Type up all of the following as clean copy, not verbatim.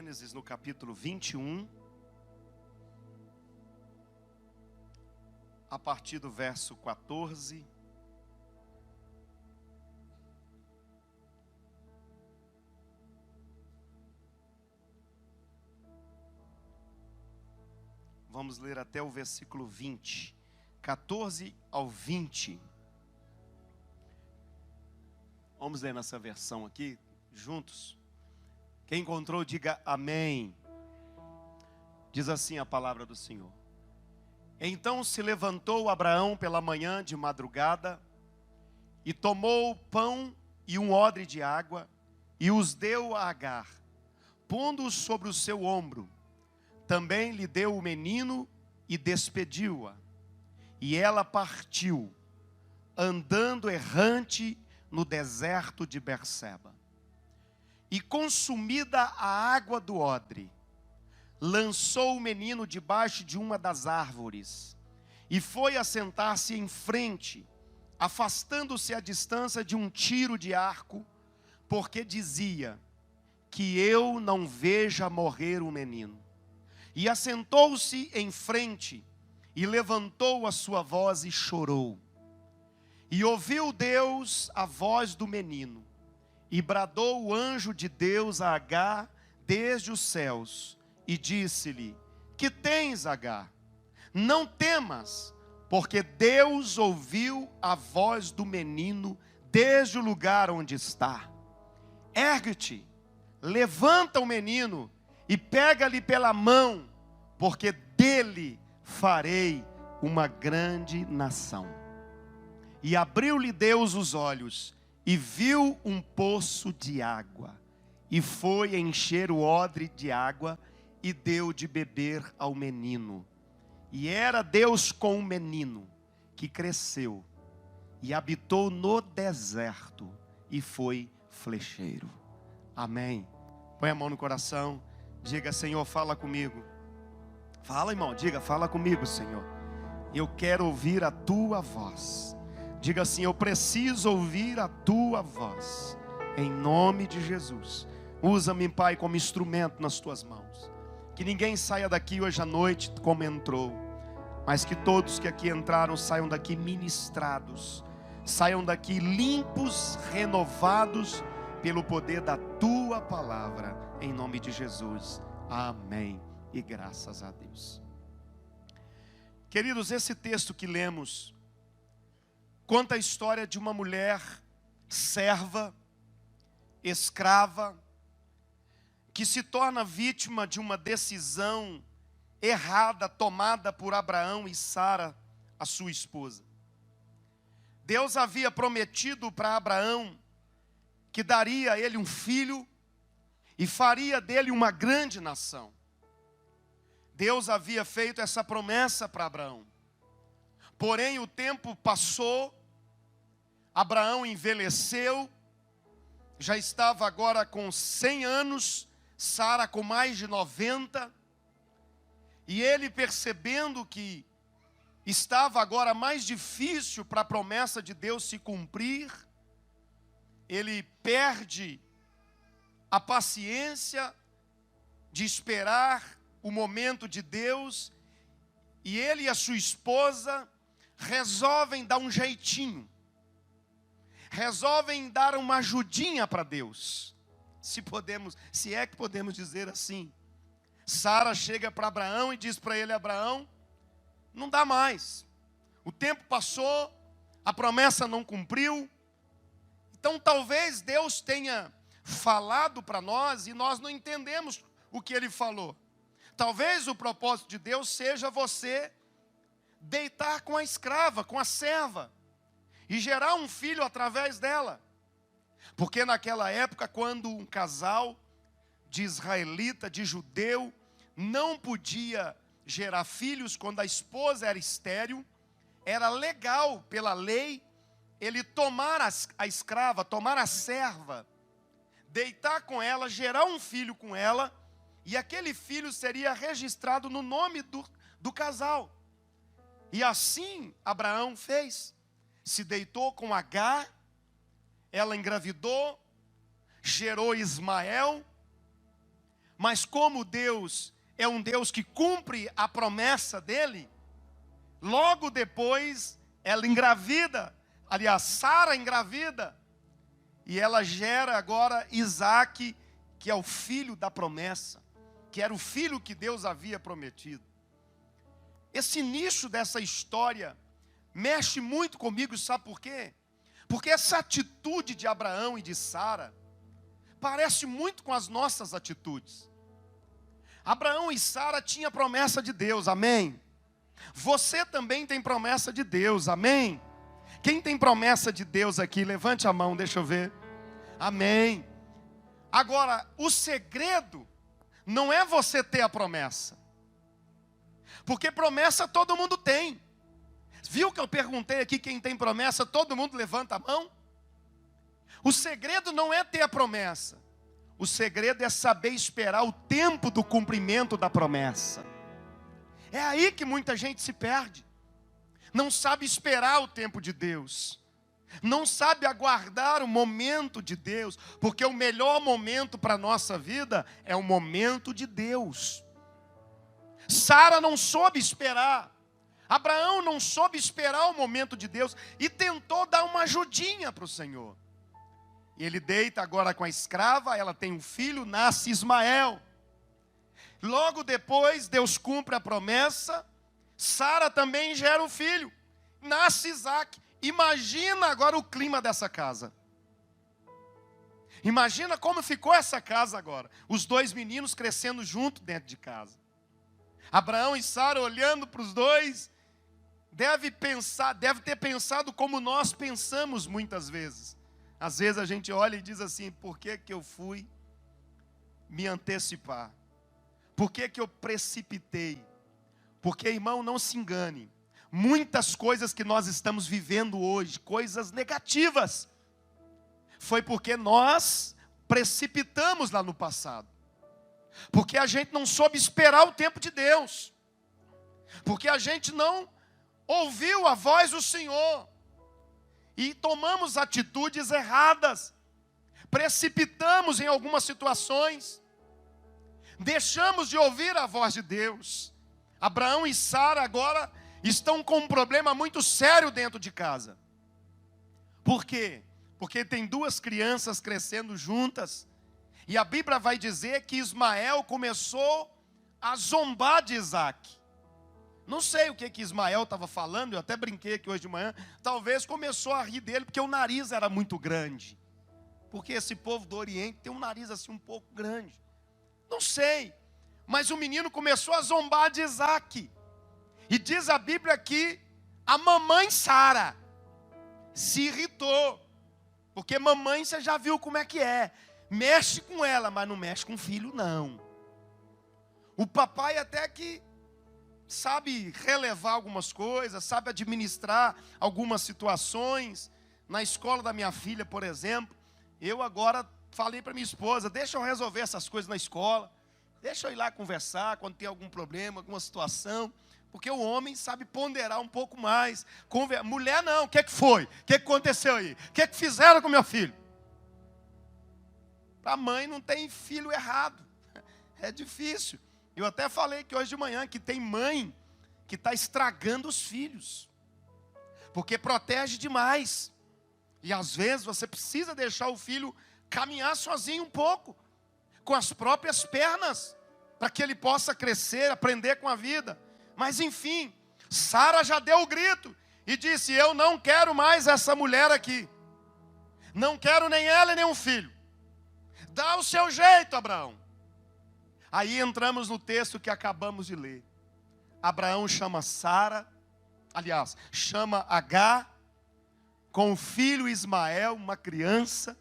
Gênesis no capítulo 21, a partir do verso 14. Vamos ler até o versículo 20, 14 ao 20. Vamos ler nessa versão aqui, juntos. Quem encontrou, diga amém. Diz assim a palavra do Senhor. Então se levantou Abraão pela manhã de madrugada, e tomou pão e um odre de água, e os deu a Agar, pondo-os sobre o seu ombro. Também lhe deu o menino e despediu-a. E ela partiu, andando errante no deserto de Berseba. E consumida a água do odre, lançou o menino debaixo de uma das árvores, e foi assentar-se em frente, afastando-se à distância de um tiro de arco, porque dizia: que eu não veja morrer o menino. E assentou-se em frente, e levantou a sua voz e chorou. E ouviu Deus a voz do menino, e bradou o anjo de Deus a Agar desde os céus, e disse-lhe: que tens, Agar? Não temas, porque Deus ouviu a voz do menino desde o lugar onde está. Ergue-te, levanta o menino e pega-lhe pela mão, porque dele farei uma grande nação. E abriu-lhe Deus os olhos, e viu um poço de água, e foi encher o odre de água, e deu de beber ao menino. E era Deus com o menino, que cresceu, e habitou no deserto, e foi flecheiro. Amém. Põe a mão no coração, diga: Senhor, fala comigo. Fala, irmão, diga: fala comigo, Senhor. Eu quero ouvir a tua voz. Diga assim: eu preciso ouvir a tua voz. Em nome de Jesus. Usa-me, Pai, como instrumento nas tuas mãos. Que ninguém saia daqui hoje à noite como entrou, mas que todos que aqui entraram saiam daqui ministrados, saiam daqui limpos, renovados pelo poder da tua palavra. Em nome de Jesus. Amém. E graças a Deus. Queridos, esse texto que lemos conta a história de uma mulher serva, escrava, que se torna vítima de uma decisão errada tomada por Abraão e Sara, a sua esposa. Deus havia prometido para Abraão que daria a ele um filho e faria dele uma grande nação. Deus havia feito essa promessa para Abraão. Porém, o tempo passou, Abraão envelheceu, já estava agora com 100 anos, Sara com mais de 90, e ele, percebendo que estava agora mais difícil para a promessa de Deus se cumprir, ele perde a paciência de esperar o momento de Deus, e ele e a sua esposa resolvem dar um jeitinho, resolvem dar uma ajudinha para Deus, se é que podemos dizer assim. Sara chega para Abraão e diz para ele: Abraão, não dá mais, o tempo passou, a promessa não cumpriu, então talvez Deus tenha falado para nós e nós não entendemos o que ele falou. Talvez o propósito de Deus seja você deitar com a escrava, com a serva, e gerar um filho através dela. Porque naquela época, quando um casal de israelita, de judeu, não podia gerar filhos, quando a esposa era estéril, era legal pela lei ele tomar a escrava, tomar a serva, deitar com ela, gerar um filho com ela, e aquele filho seria registrado no nome do casal. E assim Abraão fez. Se deitou com Agar, ela engravidou, gerou Ismael, Mas como Deus é um Deus que cumpre a promessa dele, logo depois ela engravida, aliás, Sara engravida, e ela gera agora Isaque, que é o filho da promessa, que era o filho que Deus havia prometido. Esse início dessa história mexe muito comigo, sabe por quê? Porque essa atitude de Abraão e de Sara parece muito com as nossas atitudes. Abraão e Sara tinham promessa de Deus, amém? Você também tem promessa de Deus, amém? Quem tem promessa de Deus aqui, levante a mão, deixa eu ver. Amém. Agora, o segredo não é você ter a promessa, porque promessa todo mundo tem. Viu que eu perguntei aqui quem tem promessa? Todo mundo levanta a mão. O segredo não é ter a promessa, o segredo é saber esperar o tempo do cumprimento da promessa. É aí que muita gente se perde. Não sabe esperar o tempo de Deus, não sabe aguardar o momento de Deus, porque o melhor momento para a nossa vida é o momento de Deus. Sara não soube esperar, Abraão não soube esperar o momento de Deus e tentou dar uma ajudinha para o Senhor. E ele deita agora com a escrava, ela tem um filho, nasce Ismael. Logo depois, Deus cumpre a promessa, Sara também gera um filho, nasce Isaque. Imagina agora o clima dessa casa. Imagina como ficou essa casa agora. Os dois meninos crescendo junto dentro de casa. Abraão e Sara olhando para os dois, deve ter pensado como nós pensamos muitas vezes. Às vezes a gente olha e diz assim: por que que eu fui me antecipar? Por que que eu precipitei? Porque, irmão, não se engane. Muitas coisas que nós estamos vivendo hoje, coisas negativas, foi porque nós precipitamos lá no passado. Porque a gente não soube esperar o tempo de Deus. Porque a gente não ouviu a voz do Senhor. E tomamos atitudes erradas. Precipitamos em algumas situações. Deixamos de ouvir a voz de Deus. Abraão e Sara agora estão com um problema muito sério dentro de casa. Por quê? Porque tem duas crianças crescendo juntas. E a Bíblia vai dizer que Ismael começou a zombar de Isaque. Não sei o que Ismael estava falando, eu até brinquei aqui hoje de manhã. Talvez começou a rir dele porque o nariz era muito grande. Porque esse povo do Oriente tem um nariz assim um pouco grande. Não sei. Mas o menino começou a zombar de Isaque. E diz a Bíblia que a mamãe Sara se irritou. Porque mamãe você já viu como é que é. Mexe com ela, mas não mexe com o filho não. O papai até que sabe relevar algumas coisas, sabe administrar algumas situações. Na escola da minha filha, por exemplo, eu agora falei para minha esposa: deixa eu resolver essas coisas na escola. Deixa eu ir lá conversar quando tem algum problema, alguma situação. Porque o homem sabe ponderar um pouco mais. Mulher não, o que foi? O que aconteceu aí? O que fizeram com meu filho? Para a mãe não tem filho errado. É difícil. Eu até falei que hoje de manhã que tem mãe que está estragando os filhos. Porque protege demais. E às vezes você precisa deixar o filho caminhar sozinho um pouco. Com as próprias pernas. Para que ele possa crescer, aprender com a vida. Mas enfim, Sara já deu o grito e disse: eu não quero mais essa mulher aqui. Não quero nem ela e nem um filho. Dá o seu jeito, Abraão. Aí entramos no texto que acabamos de ler. Abraão chama Sara, aliás, chama Agar, com o filho Ismael, uma criança.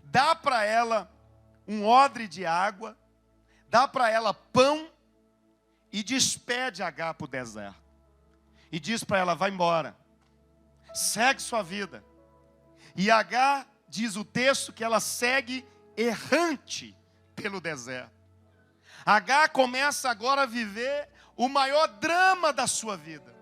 Dá para ela um odre de água, dá para ela pão, e despede Agar para o deserto. E diz para ela: vai embora. Segue sua vida. E Agar, diz o texto, que ela segue errante pelo deserto. Agar começa agora a viver o maior drama da sua vida.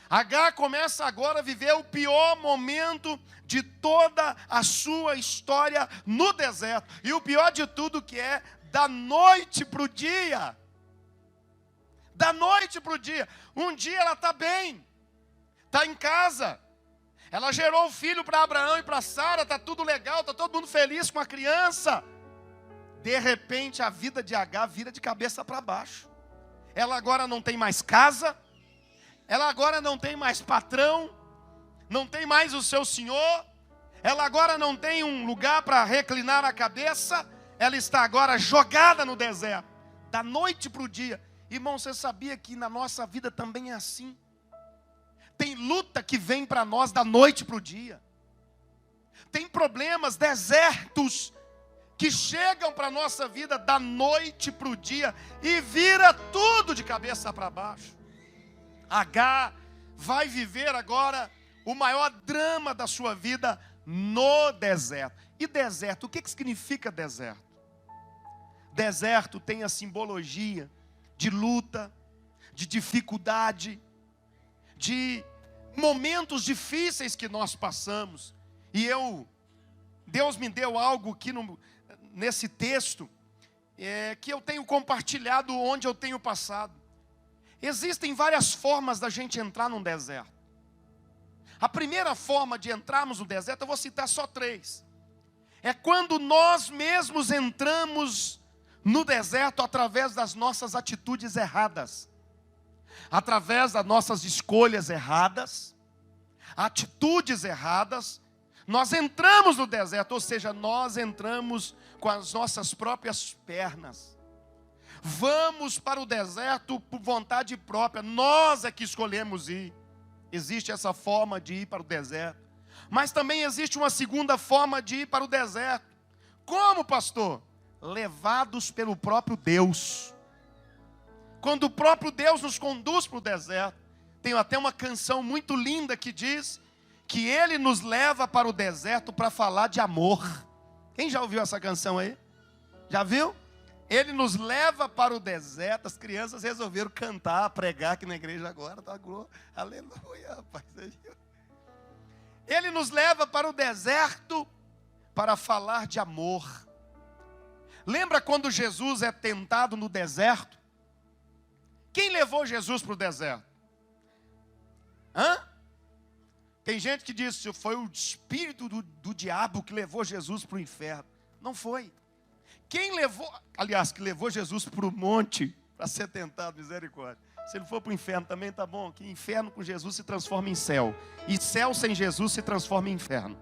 Agar começa agora a viver o pior momento de toda a sua história no deserto. E o pior de tudo que é, da noite para o dia. Da noite para o dia. Um dia ela está bem, está em casa. Ela gerou um filho para Abraão e para Sara, está tudo legal, está todo mundo feliz com a criança. De repente a vida de Agar vira de cabeça para baixo. Ela agora não tem mais casa, ela agora não tem mais patrão, não tem mais o seu senhor, ela agora não tem um lugar para reclinar a cabeça, ela está agora jogada no deserto, da noite para o dia. Irmão, você sabia que na nossa vida também é assim? Tem luta que vem para nós da noite para o dia. Tem problemas, desertos, que chegam para a nossa vida da noite para o dia e vira tudo de cabeça para baixo. Agar vai viver agora o maior drama da sua vida no deserto. E deserto, o que significa deserto? Deserto tem a simbologia de luta, de dificuldade, de momentos difíceis que nós passamos. E Deus me deu algo aqui nesse texto, que eu tenho compartilhado onde eu tenho passado. Existem várias formas da gente entrar num deserto. A primeira forma de entrarmos no deserto, eu vou citar só 3. É quando nós mesmos entramos no deserto através das nossas atitudes erradas. Através das nossas escolhas erradas, atitudes erradas, nós entramos no deserto, ou seja, nós entramos com as nossas próprias pernas. Vamos para o deserto por vontade própria, nós é que escolhemos ir. Existe essa forma de ir para o deserto. Mas também existe uma segunda forma de ir para o deserto. Como, pastor? Levados pelo próprio Deus. Quando o próprio Deus nos conduz para o deserto. Tem até uma canção muito linda que diz que Ele nos leva para o deserto para falar de amor. Quem já ouviu essa canção aí? Já viu? Ele nos leva para o deserto. As crianças resolveram cantar, pregar aqui na igreja agora. Tá, aleluia, rapaz. Ele nos leva para o deserto para falar de amor. Lembra quando Jesus é tentado no deserto? Quem levou Jesus para o deserto? Tem gente que diz que foi o espírito do diabo que levou Jesus para o inferno. Não foi. Quem levou, aliás, que levou Jesus para o monte para ser tentado, misericórdia. Se ele for para o inferno também tá bom, que inferno com Jesus se transforma em céu. E céu sem Jesus se transforma em inferno.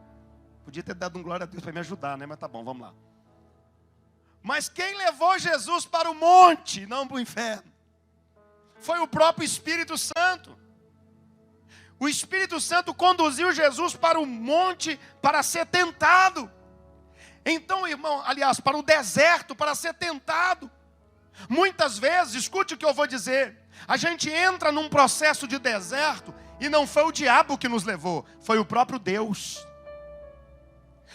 Podia ter dado um glória a Deus para me ajudar, né? Mas tá bom, vamos lá. Mas quem levou Jesus para o monte, não para o inferno, foi o próprio Espírito Santo. O Espírito Santo conduziu Jesus para o monte para ser tentado. Então, irmão, aliás, para o deserto, para ser tentado. Muitas vezes, escute o que eu vou dizer, a gente entra num processo de deserto e não foi o diabo que nos levou, foi o próprio Deus.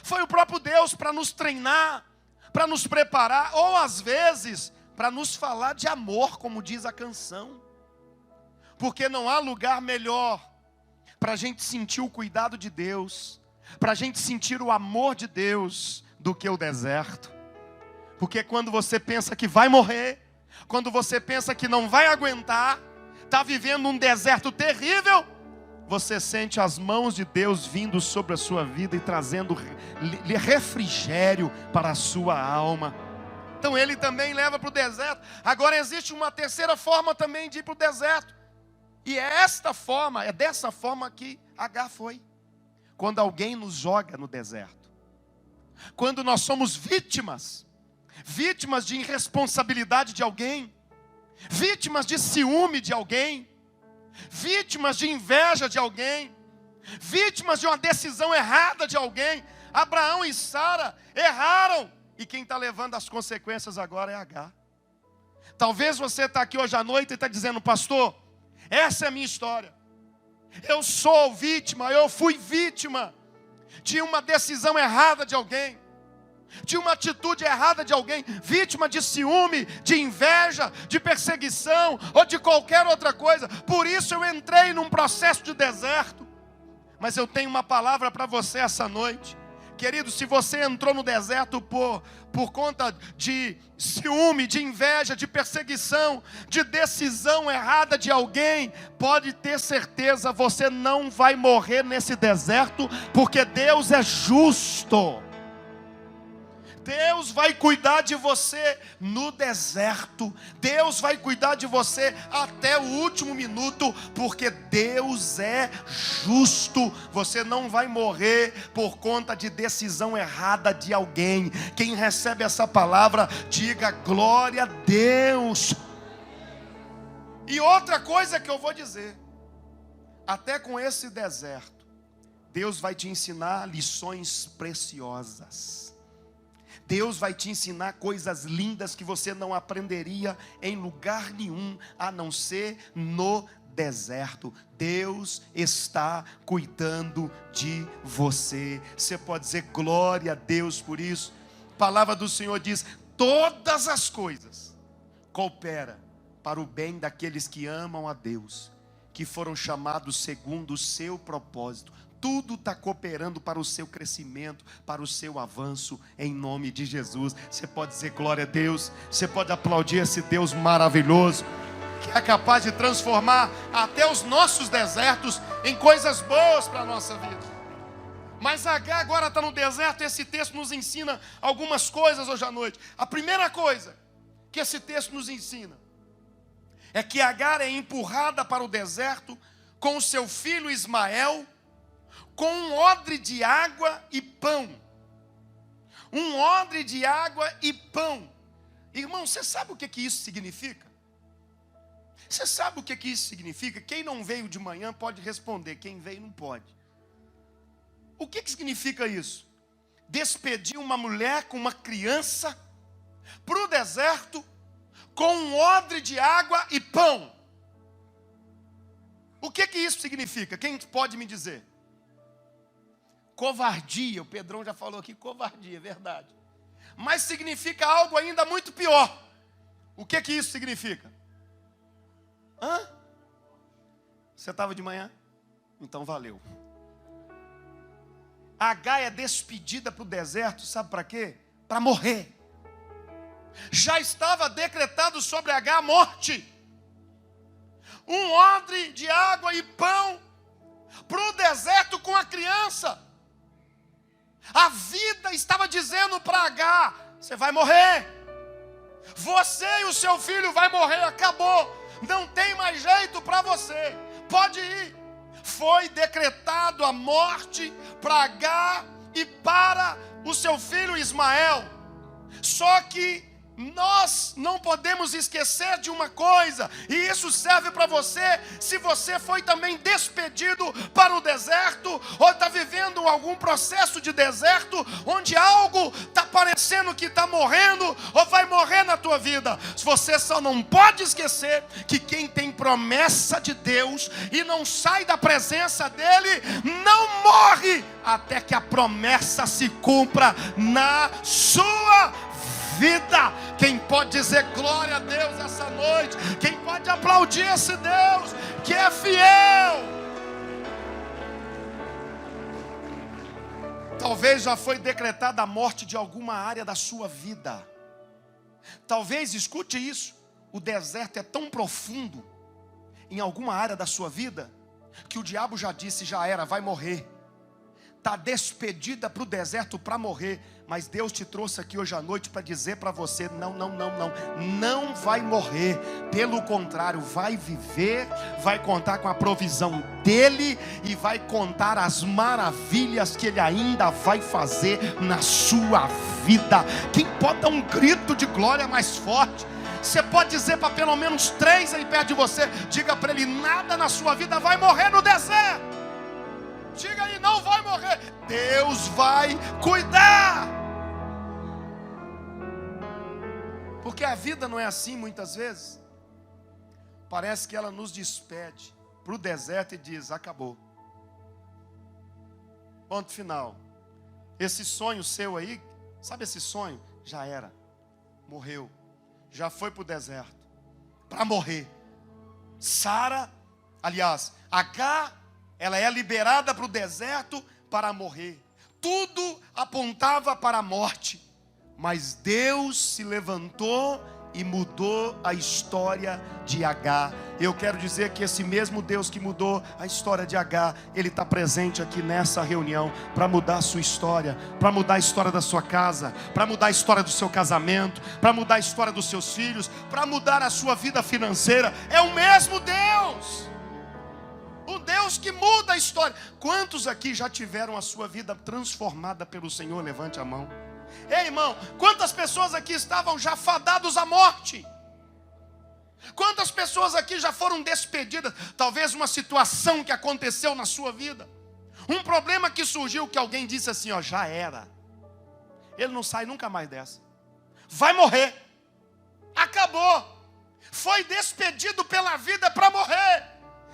Foi o próprio Deus para nos treinar, para nos preparar, ou às vezes, para nos falar de amor, como diz a canção. Porque não há lugar melhor para a gente sentir o cuidado de Deus, para a gente sentir o amor de Deus, do que o deserto. Porque quando você pensa que vai morrer, quando você pensa que não vai aguentar, está vivendo um deserto terrível, você sente as mãos de Deus vindo sobre a sua vida e trazendo refrigério para a sua alma. Então Ele também leva para o deserto. Agora existe uma terceira forma também de ir para o deserto. E é dessa forma que Agar foi. Quando alguém nos joga no deserto. Quando nós somos vítimas de irresponsabilidade de alguém, vítimas de ciúme de alguém, vítimas de inveja de alguém, vítimas de uma decisão errada de alguém. Abraão e Sara erraram, e quem está levando as consequências agora é Agar. Talvez você está aqui hoje à noite e está dizendo: pastor, essa é a minha história, eu sou vítima, eu fui vítima de uma decisão errada de alguém, de uma atitude errada de alguém, vítima de ciúme, de inveja, de perseguição ou de qualquer outra coisa. Por isso eu entrei num processo de deserto. Mas eu tenho uma palavra para você essa noite, Querido, se você entrou no deserto por conta de ciúme, de inveja, de perseguição, de decisão errada de alguém, pode ter certeza, você não vai morrer nesse deserto, porque Deus é justo. Deus vai cuidar de você no deserto. Deus vai cuidar de você até o último minuto, porque Deus é justo. Você não vai morrer por conta de decisão errada de alguém. Quem recebe essa palavra, diga glória a Deus. E outra coisa que eu vou dizer, até com esse deserto, Deus vai te ensinar lições preciosas. Deus vai te ensinar coisas lindas que você não aprenderia em lugar nenhum, a não ser no deserto. Deus está cuidando de você. Você pode dizer glória a Deus por isso. A palavra do Senhor diz: todas as coisas cooperam para o bem daqueles que amam a Deus, que foram chamados segundo o seu propósito. Tudo está cooperando para o seu crescimento, para o seu avanço, em nome de Jesus. Você pode dizer glória a Deus. Você pode aplaudir esse Deus maravilhoso, que é capaz de transformar até os nossos desertos em coisas boas para a nossa vida. Mas Agar agora está no deserto, e esse texto nos ensina algumas coisas hoje à noite. A primeira coisa que esse texto nos ensina é que Agar é empurrada para o deserto com o seu filho Ismael, com um odre de água e pão. Um odre de água e pão. Irmão, você sabe o que isso significa? Você sabe o que isso significa? Quem não veio de manhã pode responder, quem veio não pode. O que significa isso? Despedir uma mulher com uma criança para o deserto com um odre de água e pão. O que isso significa? Quem pode me dizer? Covardia, o Pedrão já falou aqui, covardia, é verdade. Mas significa algo ainda muito pior. O que isso significa? Você estava de manhã? Então valeu. Agar é despedida para o deserto, sabe para quê? Para morrer. Já estava decretado sobre Agar a morte. Um odre de água e pão para o deserto com a criança. A vida estava dizendo para Agar: você vai morrer. Você e o seu filho vai morrer, acabou. Não tem mais jeito para você. Pode ir. Foi decretado a morte para Agar e para o seu filho Ismael. Só que nós não podemos esquecer de uma coisa, e isso serve para você, se você foi também despedido para o deserto, ou está vivendo algum processo de deserto, onde algo está parecendo que está morrendo, ou vai morrer na tua vida. Você só não pode esquecer que quem tem promessa de Deus e não sai da presença dele, não morre até que a promessa se cumpra na sua vida. Quem pode dizer glória a Deus essa noite? Quem pode aplaudir esse Deus que é fiel? Talvez já foi decretada a morte de alguma área da sua vida. Talvez, escute isso, o deserto é tão profundo em alguma área da sua vida que o diabo já disse, já era, vai morrer. Está despedida para o deserto para morrer. Mas Deus te trouxe aqui hoje à noite para dizer para você: não vai morrer. Pelo contrário, vai viver, vai contar com a provisão dEle e vai contar as maravilhas que Ele ainda vai fazer na sua vida. Quem pode dar um grito de glória mais forte? Você pode dizer para pelo menos 3 aí perto de você, diga para ele: nada na sua vida vai morrer no deserto. Diga aí, não vai morrer. Deus vai cuidar. Porque a vida não é assim muitas vezes. Parece que ela nos despede para o deserto e diz: acabou. Ponto final. Esse sonho seu aí, sabe esse sonho? Já era. Morreu. Já foi para o deserto para morrer. Sara, aliás, Agar, ela é liberada para o deserto para morrer. Tudo apontava para a morte, mas Deus se levantou e mudou a história de Agar. Eu quero dizer que esse mesmo Deus que mudou a história de Agar, Ele está presente aqui nessa reunião para mudar a sua história, para mudar a história da sua casa, para mudar a história do seu casamento, para mudar a história dos seus filhos, para mudar a sua vida financeira. É o mesmo Deus, o Deus que muda a história. Quantos aqui já tiveram a sua vida transformada pelo Senhor? Levante a mão. Ei, irmão, quantas pessoas aqui estavam já fadados à morte? Quantas pessoas aqui já foram despedidas? Talvez uma situação que aconteceu na sua vida, um problema que surgiu, que alguém disse assim, ó, já era. Ele não sai nunca mais dessa. Vai morrer. Acabou. Foi despedido pela vida para morrer.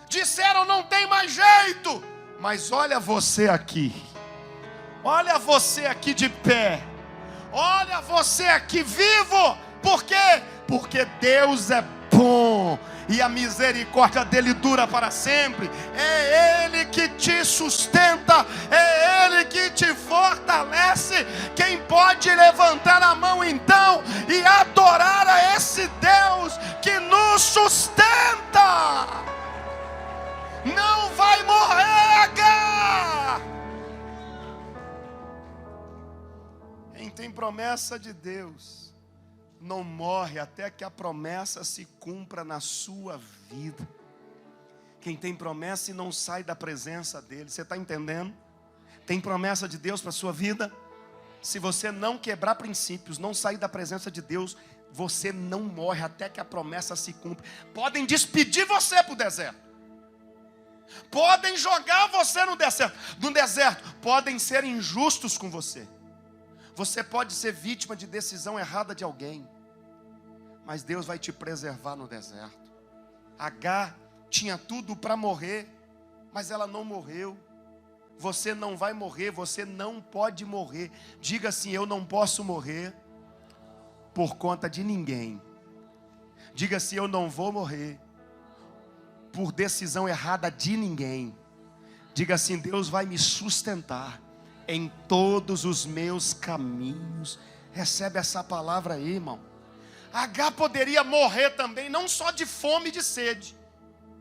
Disseram, não tem mais jeito. Mas olha você aqui. Olha você aqui de pé. Olha você aqui vivo. Por quê? Porque Deus é bom e a misericórdia dele dura para sempre. É Ele que te sustenta, é Ele que te fortalece. Quem pode levantar a mão então e adorar a esse Deus que nos sustenta? Não vai morrer, Agar. Quem tem promessa de Deus não morre até que a promessa se cumpra na sua vida. Quem tem promessa e não sai da presença dele, você está entendendo? Tem promessa de Deus para a sua vida? Se você não quebrar princípios, não sair da presença de Deus, você não morre até que a promessa se cumpra. Podem despedir você para o deserto, podem jogar você no deserto, podem ser injustos com você. Você pode ser vítima de decisão errada de alguém, mas Deus vai te preservar no deserto. Agar tinha tudo para morrer, mas ela não morreu. Você não vai morrer, você não pode morrer. Diga assim, eu não posso morrer por conta de ninguém. Diga assim, eu não vou morrer por decisão errada de ninguém. Diga assim, Deus vai me sustentar em todos os meus caminhos. Recebe essa palavra aí, irmão. Agar poderia morrer também, não só de fome e de sede.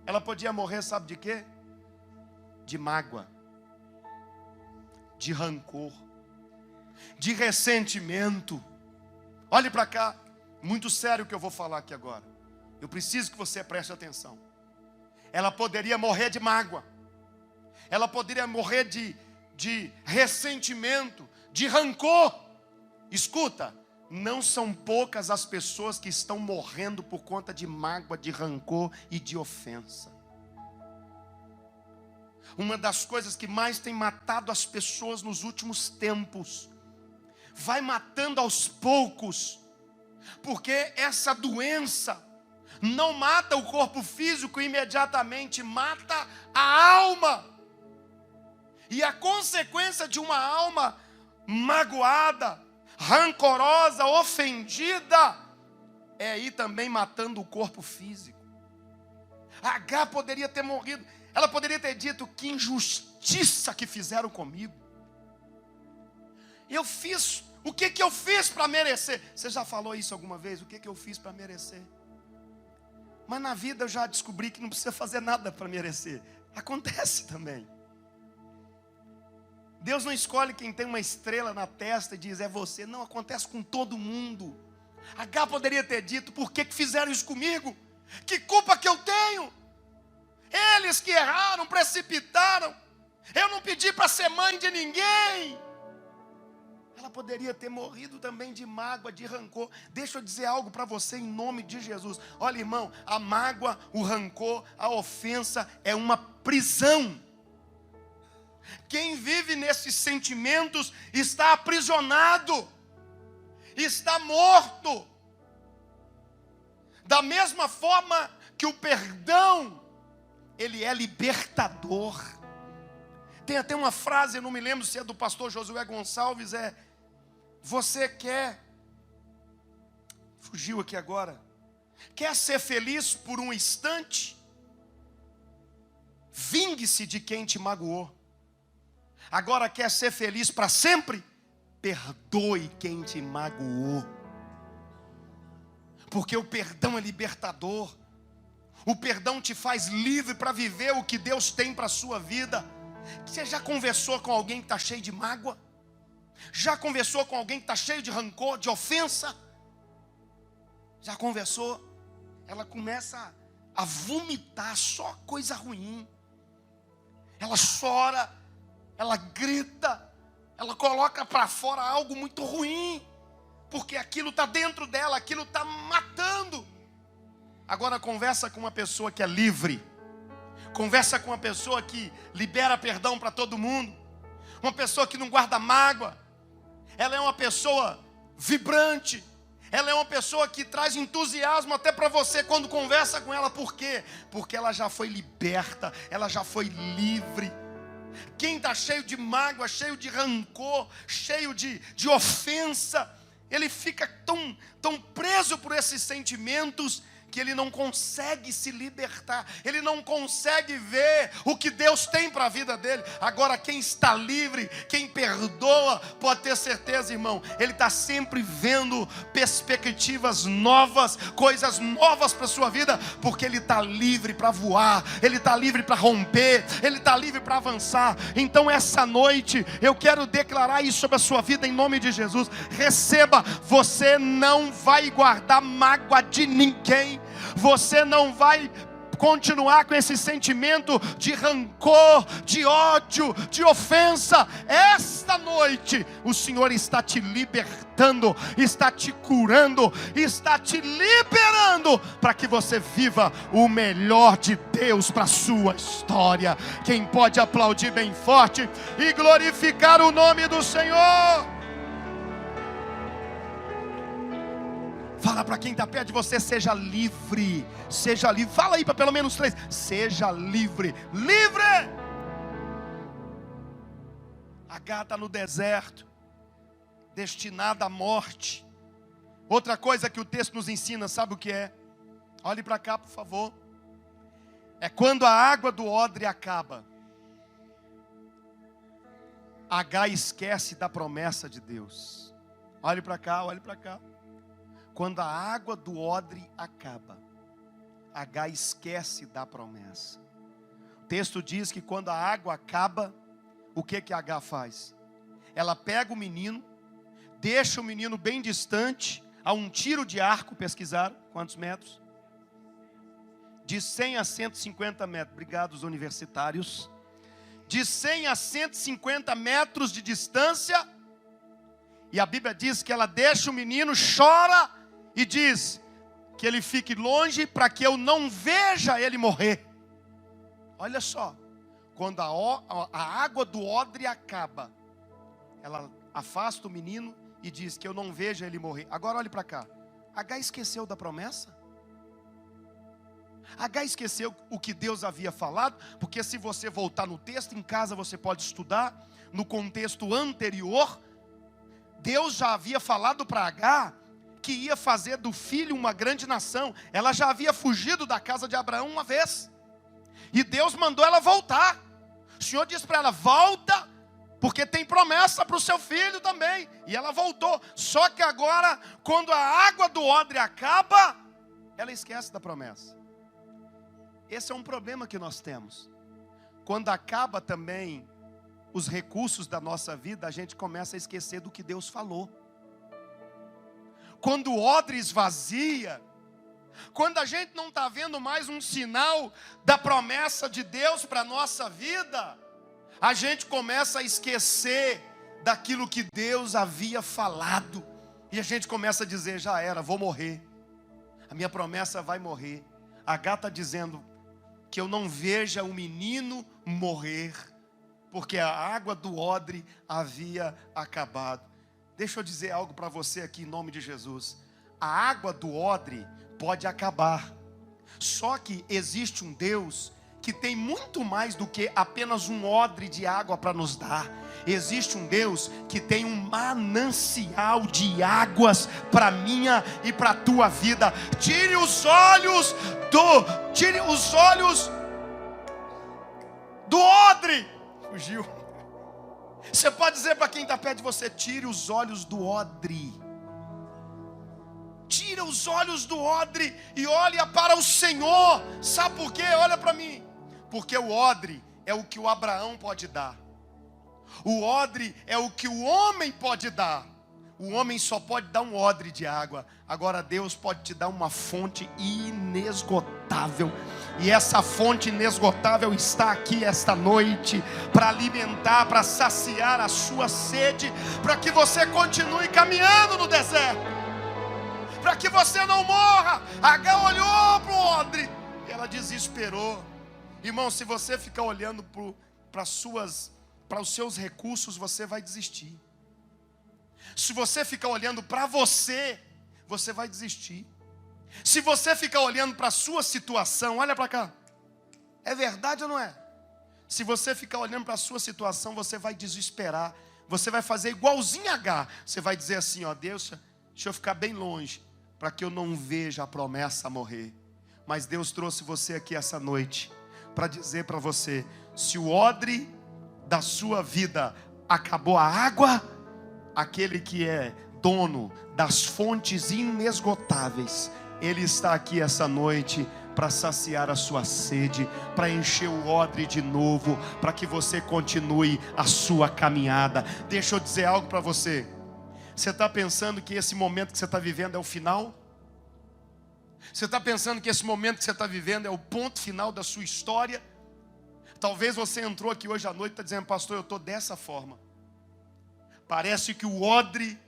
Ela podia morrer, sabe de quê? De mágoa, de rancor, de ressentimento. Olhe para cá, muito sério o que eu vou falar aqui agora. Eu preciso que você preste atenção. Ela poderia morrer de mágoa. Ela poderia morrer de ressentimento, de rancor. Escuta, não são poucas as pessoas que estão morrendo por conta de mágoa, de rancor e de ofensa. Uma das coisas que mais tem matado as pessoas nos últimos tempos, vai matando aos poucos, porque essa doença não mata o corpo físico imediatamente, mata a alma. E a consequência de uma alma magoada, rancorosa, ofendida, é ir também matando o corpo físico. Agar poderia ter morrido. Ela poderia ter dito, que injustiça que fizeram comigo. Eu fiz, o que eu fiz para merecer? Você já falou isso alguma vez? O que eu fiz para merecer? Mas na vida eu já descobri que não precisa fazer nada para merecer. Acontece também. Deus não escolhe quem tem uma estrela na testa e diz, é você. Não, acontece com todo mundo. Agar poderia ter dito, por que fizeram isso comigo? Que culpa que eu tenho? Eles que erraram, precipitaram. Eu não pedi para ser mãe de ninguém. Ela poderia ter morrido também de mágoa, de rancor. Deixa eu dizer algo para você em nome de Jesus. Olha, irmão, a mágoa, o rancor, a ofensa é uma prisão. Quem vive nesses sentimentos está aprisionado, está morto. Da mesma forma que o perdão, ele é libertador. Tem até uma frase, eu não me lembro se é do pastor Josué Gonçalves, você quer, fugiu aqui agora, quer ser feliz por um instante? Vingue-se de quem te magoou. Agora quer ser feliz para sempre? Perdoe quem te magoou. Porque o perdão é libertador. O perdão te faz livre para viver o que Deus tem para a sua vida. Você já conversou com alguém que está cheio de mágoa? Já conversou com alguém que está cheio de rancor, de ofensa? Já conversou? Ela começa a vomitar só coisa ruim. Ela chora, ela grita, ela coloca para fora algo muito ruim, porque aquilo está dentro dela, aquilo está matando. Agora conversa com uma pessoa que é livre, conversa com uma pessoa que libera perdão para todo mundo, uma pessoa que não guarda mágoa. Ela é uma pessoa vibrante, ela é uma pessoa que traz entusiasmo até para você quando conversa com ela. Por quê? Porque ela já foi liberta, ela já foi livre. Quem está cheio de mágoa, cheio de rancor, cheio de ofensa, ele fica tão preso por esses sentimentos que ele não consegue se libertar, ele não consegue ver o que Deus tem para a vida dele. Agora quem está livre, quem perdoa, pode ter certeza, irmão, ele está sempre vendo perspectivas novas, coisas novas para a sua vida, porque ele está livre para voar, ele está livre para romper, ele está livre para avançar. Então essa noite eu quero declarar isso sobre a sua vida em nome de Jesus. Receba, você não vai guardar mágoa de ninguém. Você não vai continuar com esse sentimento de rancor, de ódio, de ofensa. Esta noite o Senhor está te libertando, está te curando, está te liberando para que você viva o melhor de Deus para a sua história. Quem pode aplaudir bem forte e glorificar o nome do Senhor? Fala para quem está perto de você: seja livre, seja livre. Fala aí para pelo menos 3: seja livre, livre. Agar está no deserto, destinada à morte. Outra coisa que o texto nos ensina, sabe o que é? Olhe para cá, por favor. É quando a água do odre acaba. Agar esquece da promessa de Deus. Olhe para cá, olhe para cá. Quando a água do odre acaba, Agar esquece da promessa. O texto diz que quando a água acaba, o que Agar faz? Ela pega o menino, deixa o menino bem distante, a um tiro de arco. Pesquisaram quantos metros? De 100 a 150 metros. Obrigado, os universitários. De 100 a 150 metros de distância. E a Bíblia diz que ela deixa o menino, chora e diz que ele fique longe para que eu não veja ele morrer. Olha só, quando a água do odre acaba, ela afasta o menino e diz que eu não veja ele morrer. Agora olhe para cá. Agar esqueceu da promessa? Agar esqueceu o que Deus havia falado? Porque se você voltar no texto, em casa você pode estudar, no contexto anterior, Deus já havia falado para Agar que ia fazer do filho uma grande nação. Ela já havia fugido da casa de Abraão uma vez, e Deus mandou ela voltar. O Senhor disse para ela: volta, porque tem promessa para o seu filho também. E ela voltou. Só que agora, quando a água do odre acaba, ela esquece da promessa. Esse é um problema que nós temos. Quando acaba também os recursos da nossa vida, a gente começa a esquecer do que Deus falou. Quando o odre esvazia, quando a gente não está vendo mais um sinal da promessa de Deus para a nossa vida, a gente começa a esquecer daquilo que Deus havia falado. E a gente começa a dizer: já era, vou morrer, a minha promessa vai morrer. Agar está dizendo que eu não veja o menino morrer, porque a água do odre havia acabado. Deixa eu dizer algo para você aqui em nome de Jesus. A água do odre pode acabar, só que existe um Deus que tem muito mais do que apenas um odre de água para nos dar. Existe um Deus que tem um manancial de águas para minha e para a tua vida. Tire os olhos do odre. Fugiu. Você pode dizer para quem está perto de você: tire os olhos do odre. Tira os olhos do odre e olha para o Senhor. Sabe por quê? Olha para mim. Porque o odre é o que o Abraão pode dar. O odre é o que o homem pode dar. O homem só pode dar um odre de água. Agora Deus pode te dar uma fonte inesgotável. E essa fonte inesgotável está aqui esta noite para alimentar, para saciar a sua sede, para que você continue caminhando no deserto, para que você não morra. Agar olhou para o odre e ela desesperou. Irmão, se você ficar olhando para os seus recursos, você vai desistir. Se você ficar olhando para você, você vai desistir. Se você ficar olhando para a sua situação, olha para cá. É verdade ou não é? Se você ficar olhando para a sua situação, você vai desesperar. Você vai fazer igualzinho a Agar. Você vai dizer assim: ó, Deus, deixa eu ficar bem longe, para que eu não veja a promessa morrer. Mas Deus trouxe você aqui essa noite para dizer para você: se o odre da sua vida acabou a água, aquele que é dono das fontes inesgotáveis, Ele está aqui essa noite para saciar a sua sede, para encher o odre de novo, para que você continue a sua caminhada. Deixa eu dizer algo para você. Você está pensando que esse momento que você está vivendo é o final? Você está pensando que esse momento que você está vivendo é o ponto final da sua história? Talvez você entrou aqui hoje à noite e está dizendo: pastor, eu estou dessa forma. Parece que o odre,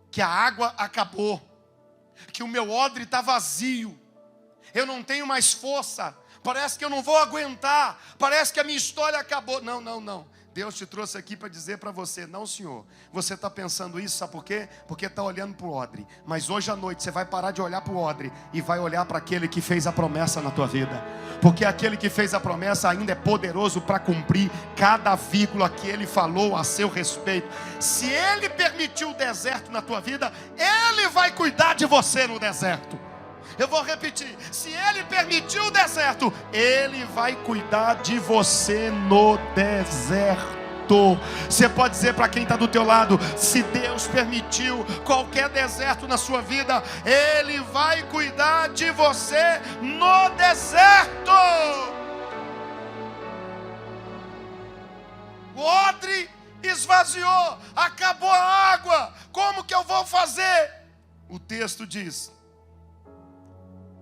que a água acabou, que o meu odre está vazio, eu não tenho mais força, parece que eu não vou aguentar, parece que a minha história acabou. Não, não, não. Deus te trouxe aqui para dizer para você: não, senhor, você está pensando isso, sabe por quê? Porque está olhando para o odre. Mas hoje à noite você vai parar de olhar para o odre e vai olhar para aquele que fez a promessa na tua vida. Porque aquele que fez a promessa ainda é poderoso para cumprir cada vírgula que Ele falou a seu respeito. Se Ele permitiu o deserto na tua vida, Ele vai cuidar de você no deserto. Eu vou repetir: se Ele permitiu o deserto, Ele vai cuidar de você no deserto. Você pode dizer para quem está do teu lado: se Deus permitiu qualquer deserto na sua vida, Ele vai cuidar de você no deserto. O odre esvaziou, acabou a água. Como que eu vou fazer? O texto diz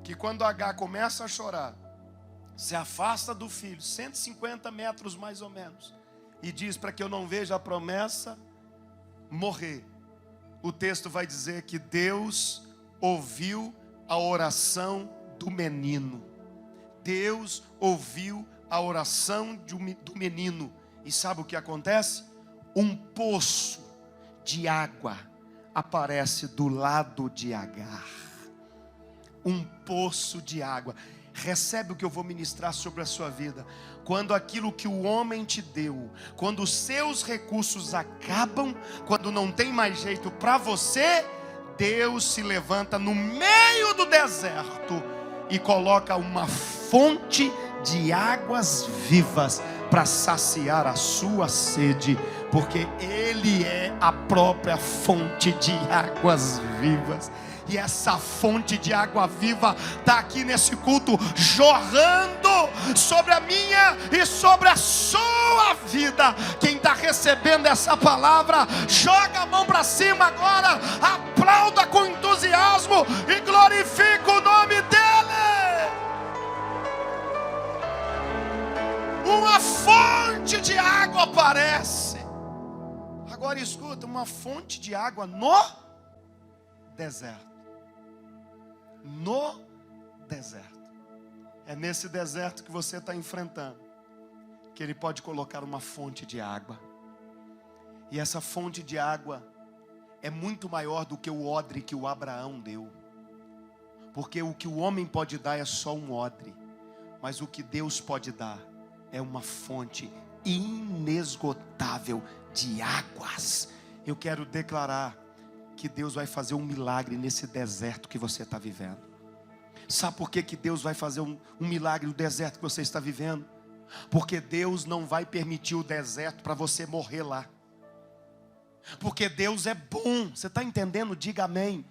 que quando Agar começa a chorar, se afasta do filho, 150 metros mais ou menos, e diz: para que eu não veja a promessa morrer. O texto vai dizer que Deus ouviu a oração do menino. Deus ouviu a oração do menino. E sabe o que acontece? Um poço de água aparece do lado de Agar. Um poço de água. Recebe o que eu vou ministrar sobre a sua vida. Quando aquilo que o homem te deu, quando os seus recursos acabam, quando não tem mais jeito para você, Deus se levanta no meio do deserto e coloca uma fonte de águas vivas para saciar a sua sede, porque Ele é a própria fonte de águas vivas. E essa fonte de água viva está aqui nesse culto, jorrando sobre a minha e sobre a sua vida. Quem está recebendo essa palavra, joga a mão para cima agora, aplauda com entusiasmo e glorifica o nome dEle. Uma fonte de água aparece. Agora escuta, uma fonte de água no deserto. No deserto. É nesse deserto que você está enfrentando que Ele pode colocar uma fonte de água. E essa fonte de água é muito maior do que o odre que o Abraão deu. Porque o que o homem pode dar é só um odre, mas o que Deus pode dar é uma fonte inesgotável de águas. Eu quero declarar que Deus vai fazer um milagre nesse deserto que você está vivendo. Sabe por que Deus vai fazer um milagre no deserto que você está vivendo? Porque Deus não vai permitir o deserto para você morrer lá. Porque Deus é bom. Você está entendendo? Diga amém.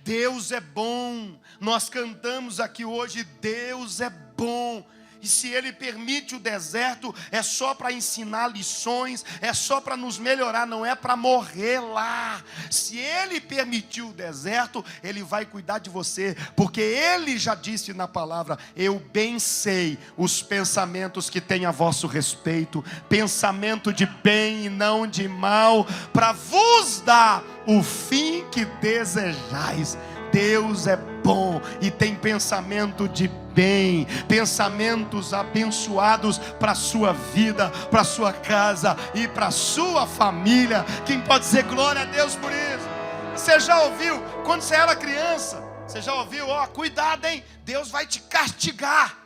Deus é bom. Nós cantamos aqui hoje, Deus é bom. E se Ele permite o deserto, é só para ensinar lições, é só para nos melhorar, não é para morrer lá. Se Ele permitiu o deserto, Ele vai cuidar de você, porque Ele já disse na palavra: eu bem sei os pensamentos que tem a vosso respeito, pensamento de bem e não de mal, para vos dar o fim que desejais. Deus é bom e tem pensamento de bem, pensamentos abençoados para a sua vida, para a sua casa e para a sua família. Quem pode dizer glória a Deus por isso? Você já ouviu, quando você era criança, você já ouviu, ó, cuidado, hein, Deus vai te castigar.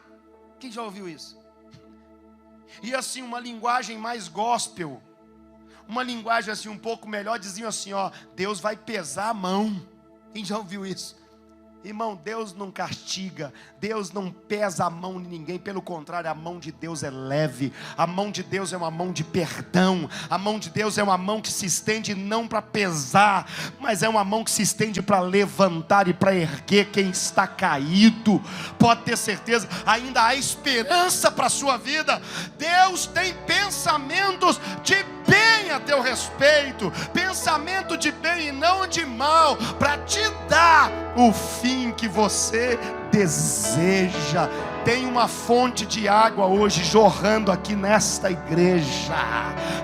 Quem já ouviu isso? E assim, uma linguagem mais gospel, uma linguagem assim um pouco melhor, diziam assim, ó, Deus vai pesar a mão. Quem já ouviu isso? Irmão, Deus não castiga, Deus não pesa a mão de ninguém, pelo contrário, a mão de Deus é leve, a mão de Deus é uma mão de perdão, a mão de Deus é uma mão que se estende não para pesar, mas é uma mão que se estende para levantar e para erguer quem está caído. Pode ter certeza, ainda há esperança para a sua vida. Deus tem pensamentos de bem a teu respeito, pensamento de bem e não de mal, para te dar o fim que você deseja. Tem uma fonte de água hoje jorrando aqui nesta igreja.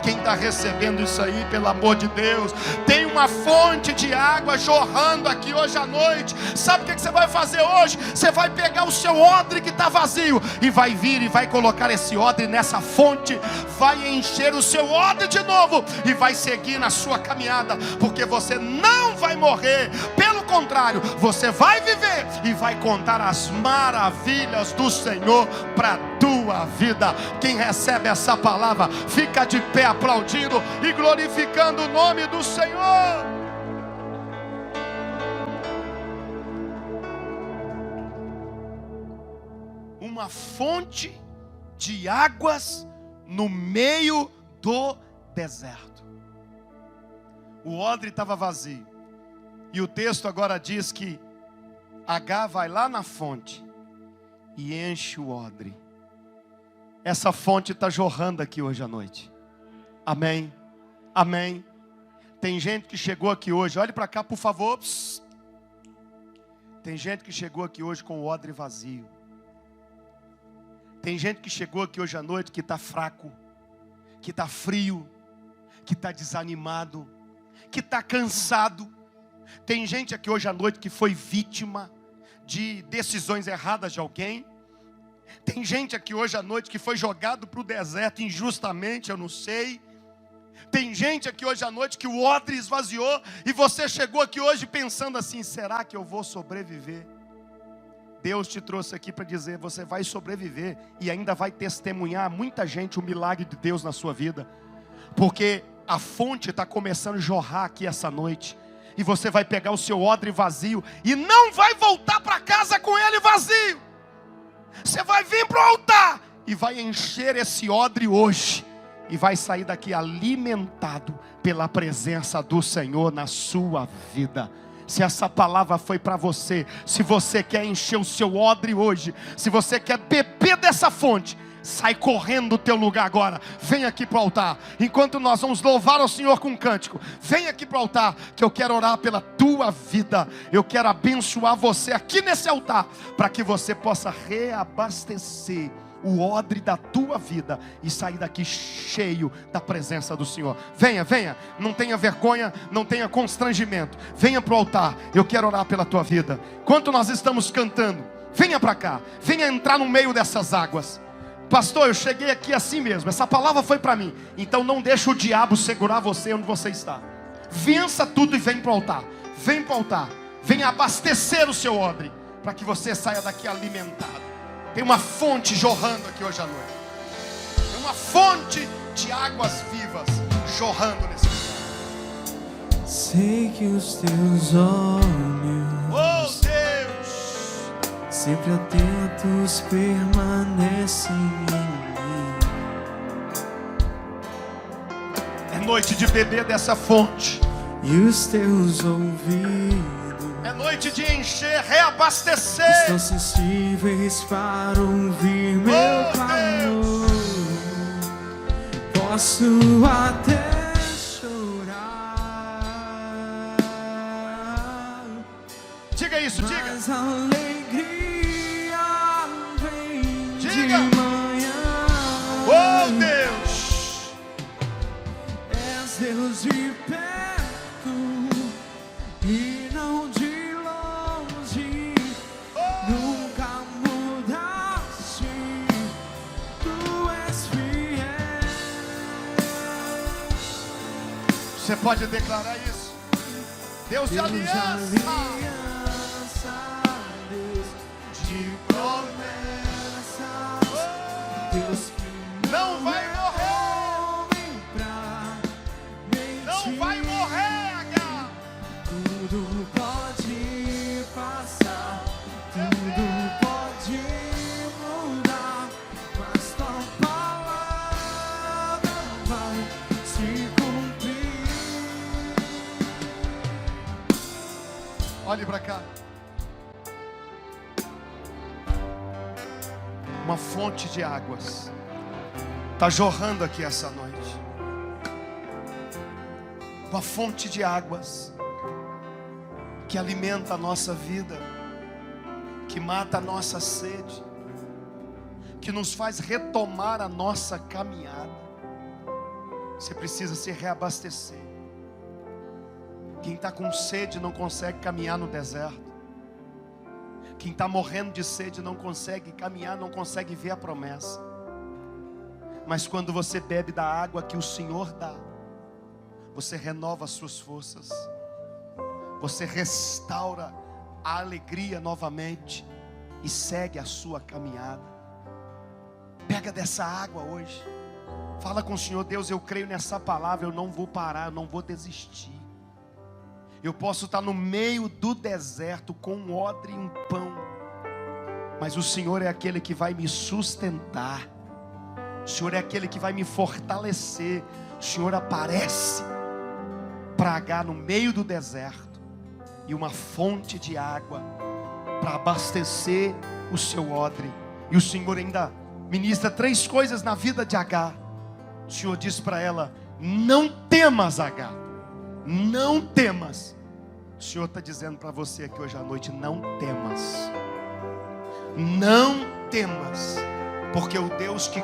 Quem está recebendo isso aí, pelo amor de Deus, tem uma fonte de água jorrando aqui hoje à noite. Sabe o que você vai fazer hoje? Você vai pegar o seu odre que está vazio e vai vir e vai colocar esse odre nessa fonte, vai encher o seu odre de novo e vai seguir na sua caminhada, porque você não vai morrer, pelo contrário, você vai viver e vai contar as maravilhas do Senhor para a tua vida. Quem recebe essa palavra, fica de pé aplaudindo e glorificando o nome do Senhor. Uma fonte de águas no meio do deserto. O odre estava vazio, e o texto agora diz que Agar vai lá na fonte e enche o odre. Essa fonte está jorrando aqui hoje à noite. Amém, amém. Tem gente que chegou aqui hoje, olhe para cá por favor. Psst. Tem gente que chegou aqui hoje com o odre vazio. Tem gente que chegou aqui hoje à noite que está fraco, que está frio, que está desanimado, que está cansado. Tem gente aqui hoje à noite que foi vítima de decisões erradas de alguém. Tem gente aqui hoje à noite que foi jogado para o deserto injustamente, eu não sei. Tem gente aqui hoje à noite que o odre esvaziou e você chegou aqui hoje pensando assim: será que eu vou sobreviver? Deus te trouxe aqui para dizer: você vai sobreviver e ainda vai testemunhar a muita gente o milagre de Deus na sua vida, porque a fonte está começando a jorrar aqui essa noite. E você vai pegar o seu odre vazio e não vai voltar para casa com ele vazio. Você vai vir para o altar e vai encher esse odre hoje, e vai sair daqui alimentado pela presença do Senhor na sua vida. Se essa palavra foi para você, se você quer encher o seu odre hoje, se você quer beber dessa fonte, sai correndo do teu lugar agora. Vem aqui para o altar. Enquanto nós vamos louvar ao Senhor com um cântico, vem aqui para o altar, que eu quero orar pela tua vida. Eu quero abençoar você aqui nesse altar, para que você possa reabastecer o odre da tua vida e sair daqui cheio da presença do Senhor. Venha, venha, não tenha vergonha, não tenha constrangimento. Venha para o altar, eu quero orar pela tua vida. Enquanto nós estamos cantando, venha para cá, venha entrar no meio dessas águas. Pastor, eu cheguei aqui assim mesmo, essa palavra foi para mim. Então não deixa o diabo segurar você onde você está. Vença tudo e vem para o altar. Vem para o altar, venha abastecer o seu odre, para que você saia daqui alimentado. Tem uma fonte jorrando aqui hoje à noite. Tem uma fonte de águas vivas jorrando nesse lugar. Sei que os teus olhos, oh Deus, sempre atentos permanecem em mim. é noite de beber dessa fonte. E os teus ouvidos É noite de encher, reabastecer. estão sensíveis para ouvir meu clamor. Posso até chorar, Diga isso, diga. mas a alegria vem Diga. de manhã. Oh Deus, És Deus de perto e não de longe. Nunca mudaste, tu és fiel. você pode declarar isso. Deus de Deus de aliança, aliança, Deus de promessas, Deus que não vai morrer. homem pra Não mentir. vai morrer, H. Tudo pode passar, tudo pode mudar, mas tua palavra vai se cumprir. Olhe para cá. Uma fonte de águas está jorrando aqui essa noite. Uma fonte de águas que alimenta a nossa vida, que mata a nossa sede, que nos faz retomar a nossa caminhada. Você precisa se reabastecer. Quem está com sede não consegue caminhar no deserto. Quem está morrendo de sede não consegue caminhar, não consegue ver a promessa. Mas quando você bebe da água que o Senhor dá, você renova as suas forças. Você restaura a alegria novamente e segue a sua caminhada. Pega dessa água hoje. Fala com o Senhor: Deus, eu creio nessa palavra, eu não vou parar, eu não vou desistir. Eu posso estar no meio do deserto com um odre e um pão, mas o Senhor é aquele que vai me sustentar. O Senhor é aquele que vai me fortalecer. O Senhor aparece para H no meio do deserto e uma fonte de água para abastecer o seu odre. E o Senhor ainda ministra 3 coisas na vida de H. O Senhor diz para ela: não temas, H, não temas. O Senhor está dizendo para você aqui hoje à noite: não temas, não temas, porque o Deus que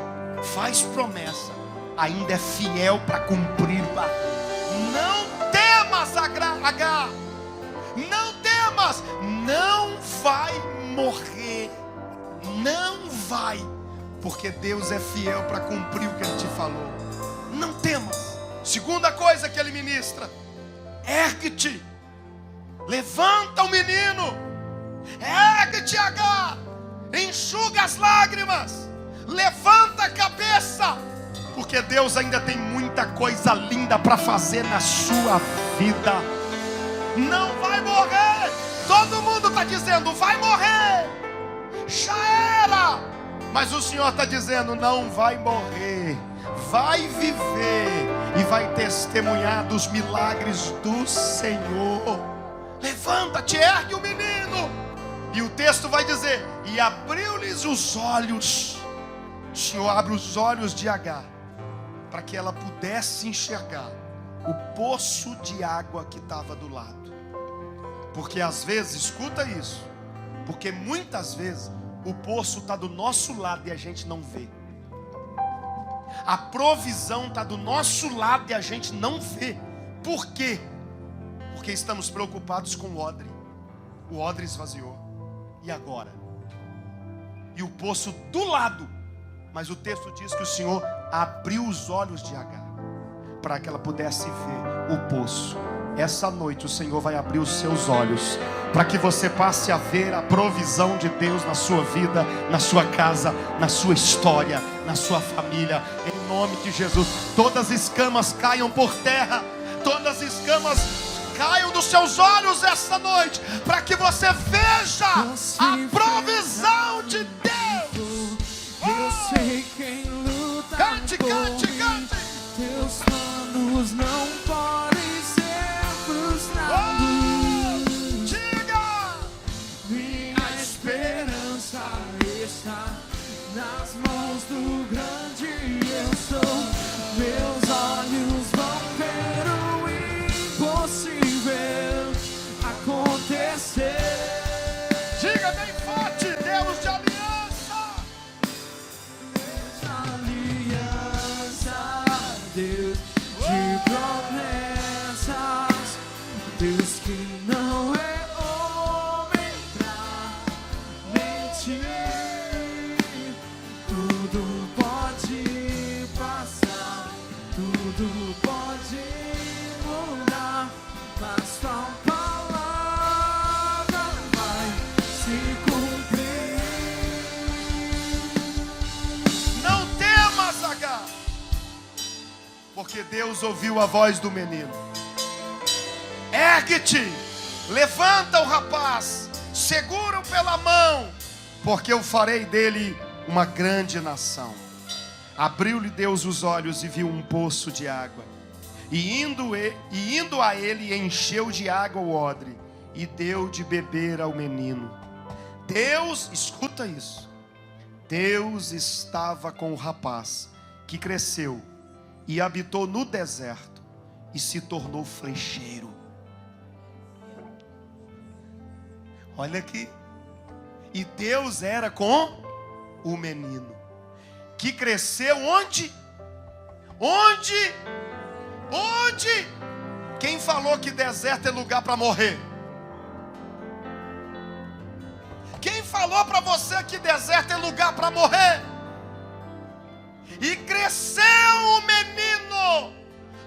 faz promessa ainda é fiel para cumpri-la. Não temas, H, não temas, não vai morrer, não vai, porque Deus é fiel para cumprir o que Ele te falou. Não temas. Segunda coisa que Ele ministra: ergue-te, levanta o menino, ergue-te, H, enxuga as lágrimas, levanta a cabeça, porque Deus ainda tem muita coisa linda para fazer na sua vida. Não vai morrer. Todo mundo está dizendo: vai morrer, já era. Mas o Senhor está dizendo: não vai morrer, vai viver e vai testemunhar dos milagres do Senhor. Levanta-te, ergue o menino. E o texto vai dizer: e abriu-lhes os olhos. O Senhor abre os olhos de H para que ela pudesse enxergar o poço de água que estava do lado. Porque às vezes, escuta isso, porque muitas vezes o poço está do nosso lado e a gente não vê. A provisão está do nosso lado e a gente não vê. Por quê? Porque estamos preocupados com o odre. O odre esvaziou. E agora? E o poço do lado. Mas o texto diz que o Senhor abriu os olhos de H para que ela pudesse ver o poço. Essa noite o Senhor vai abrir os seus olhos para que você passe a ver a provisão de Deus na sua vida, na sua casa, na sua história, na sua família. Em nome de Jesus, todas as escamas caiam por terra, todas as escamas caiam dos seus olhos essa noite, para que você veja a provisão de Deus. Eu sei quem luta Cante, por cante, mim. cante. Teus planos de promessas, Deus que não é homem pra mentir. Tudo pode passar, tudo pode mudar, mas tua palavra vai se cumprir. Não temas, Agar, porque Deus ouviu a voz do menino. Ergue-te, levanta o rapaz, segura-o pela mão, porque eu farei dele uma grande nação. Abriu-lhe Deus os olhos e viu um poço de água, e indo a ele, encheu de água o odre e deu de beber ao menino. Deus, escuta isso, Deus estava com o rapaz, que cresceu e habitou no deserto e se tornou flecheiro. Olha aqui. E Deus era com o menino, que cresceu onde? Onde? Quem falou que deserto é lugar para morrer? Quem falou para você que deserto é lugar para morrer? E cresceu o menino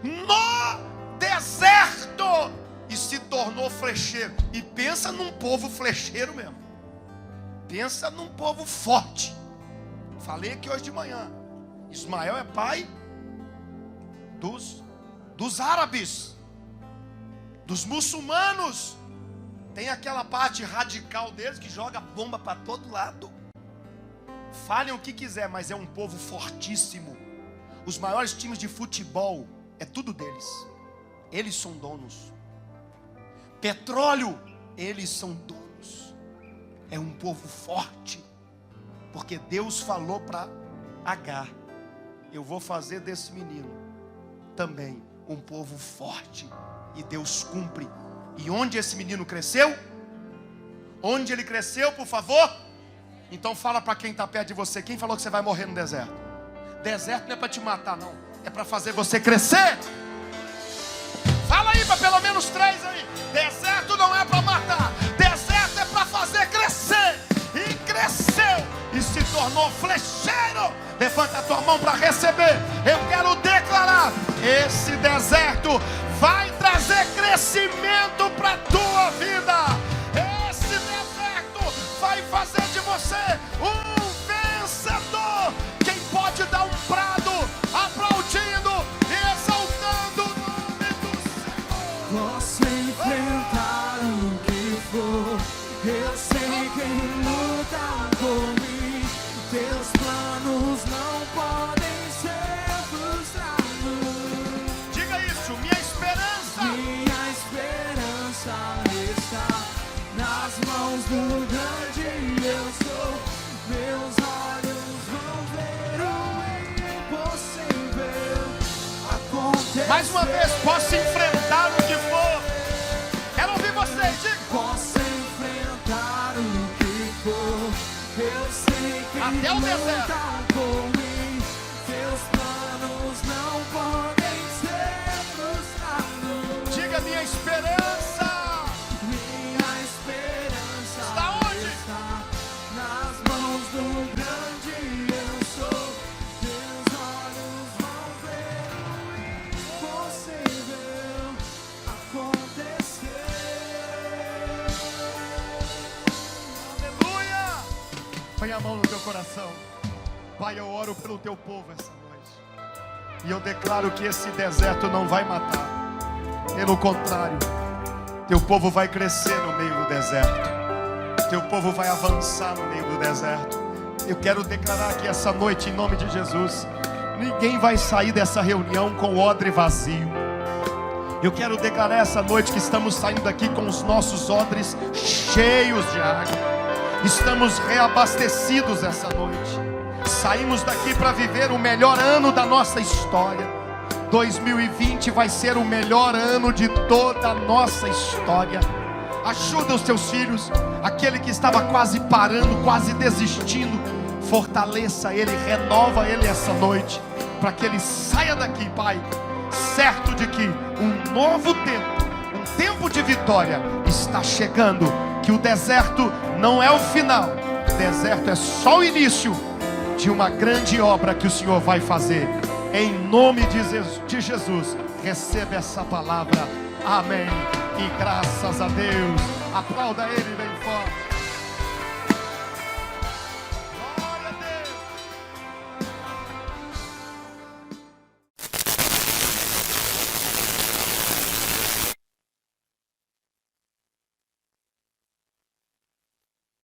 no deserto e se tornou flecheiro. E pensa num povo flecheiro mesmo. Pensa num povo forte. Falei aqui hoje de manhã, Ismael é pai dos árabes, dos muçulmanos. Tem aquela parte radical deles que joga bomba para todo lado. Falem o que quiser, mas é um povo fortíssimo. Os maiores times de futebol é tudo deles. Eles são donos. Petróleo, eles são donos. É um povo forte, porque Deus falou para Agar: eu vou fazer desse menino também um povo forte. E Deus cumpre. E onde esse menino cresceu? Onde ele cresceu, por favor? Então fala para quem está perto de você. Quem falou que você vai morrer no deserto? Deserto não é para te matar, não. É para fazer você crescer. Fala aí para pelo menos 3 aí. Deserto não é para matar. Deserto é para fazer crescer. E cresceu e se tornou flecheiro. Levanta a tua mão para receber. Eu quero declarar: esse deserto vai trazer crescimento para a tua vida. Esse deserto vai fazer de você um vencedor. Quem pode dar um brado aplaudindo e exaltando o nome do Senhor? Posso enfrentar o que for, eu sei quem luta por mim. Teus planos não podem ser frustrados. Diga isso, minha esperança. Minha esperança está nas mãos do grande eu sou. Meus olhos vão ver o impossível acontecer. Mais uma vez, posso enfrentar o que for. Quero ouvir vocês, diga. Posso enfrentar o que for, eu sei que até o deserto por mim. Teus planos não podem ser frustrados. Diga: minha esperança. Minha esperança está onde? Está nas mãos do grande eu sou. Teus olhos vão ver o impossível acontecer. Aleluia. Põe a mão no teu coração. Pai, eu oro pelo teu povo essa noite. E eu declaro que esse deserto não vai matar. Pelo contrário, teu povo vai crescer no meio do deserto. Teu povo vai avançar no meio do deserto. Eu quero declarar aqui essa noite, em nome de Jesus, ninguém vai sair dessa reunião com o odre vazio. Eu quero declarar essa noite que estamos saindo daqui com os nossos odres cheios de água. Estamos reabastecidos essa noite. Saímos daqui para viver o melhor ano da nossa história. 2020 vai ser o melhor ano de toda a nossa história. Ajuda os teus filhos. Aquele que estava quase parando, quase desistindo, fortaleça ele, renova ele essa noite, para que ele saia daqui, Pai, certo de que um novo tempo, um tempo de vitória está chegando, que o deserto não é o final, o deserto é só o início de uma grande obra que o Senhor vai fazer. Em nome de Jesus, receba essa palavra. Amém. E graças a Deus. Aplauda Ele bem forte.